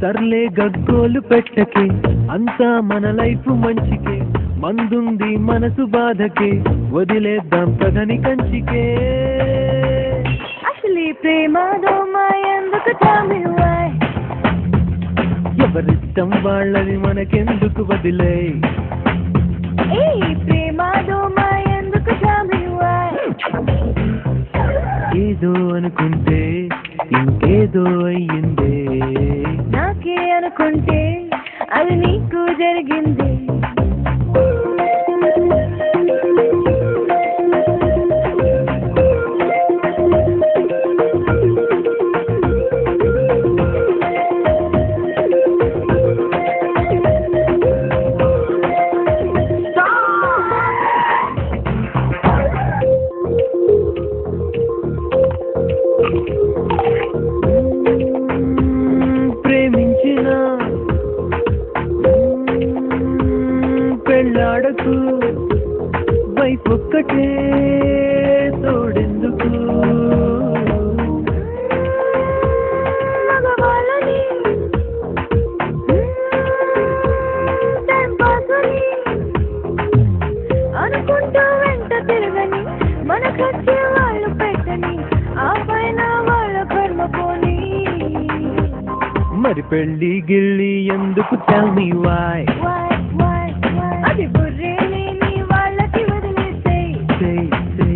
సర్లే గగ్గోలు పెట్టకే, అంతా మన లైఫ్ మంచికే, మందుంది మనసు బాధకే, వదిలేద్దాం కథని కంచికే. అసలు ప్రేమ దోమ ఎందుకు tell me why? ఎవరిష్టం వాళ్ళని మనకెందుకు వదిలే. ఏ ప్రేమ దోమ ఎందుకు tell me why? ఏదో అనుకుంటే ఇంకేదో అయ్యిందే, నాకే అనుకుంటే అది నీకు జరిగింది. ప్రేమించిన పెళ్ళాడకు, వైఫ్ ఒక్కటే తోడెందుకు. మగవాళ్ళని టైం పాస్ అని అనుకుంటూ వెంట తిరగని, మనకొచ్చే వాళ్ళు పెట్టని, ఆ పైన వాళ్ళ కర్మ పోని. మరి పెళ్ళి గిళ్ళి ఎందుకు tell me why? అది బుర్రేని నీ వాళ్ళకి వదిలేసేయ్. Say.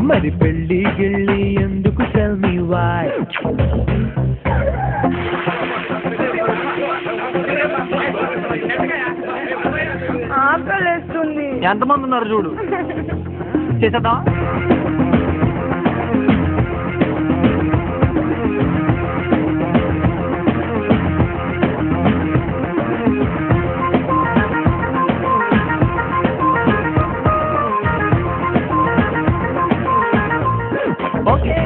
మరి పెళ్ళి గిళ్ళి ఎందుకు tell me why? ఆకలేస్తుంది. ఎంతమంది ఉన్నారు చూడు, చేసేద్దాం. ఓకే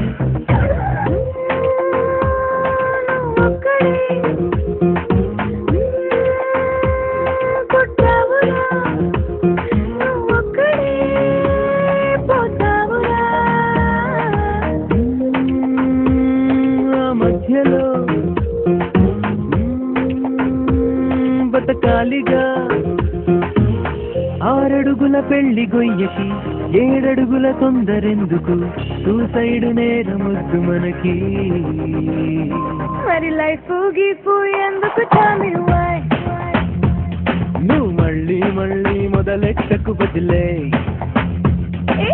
మధ్యలో బతకాలిగా, 6 అడుగుల పెళ్లి గొయ్యకి 7 అడుగుల తొందరెందుకు, సూసైడ్ నేరమొద్దు మనకి. మరి లైఫ్ గీపు ఎందుకు tell me why? నువ్వు మళ్ళీ మొదలెట్టకు బదిలే. ఏ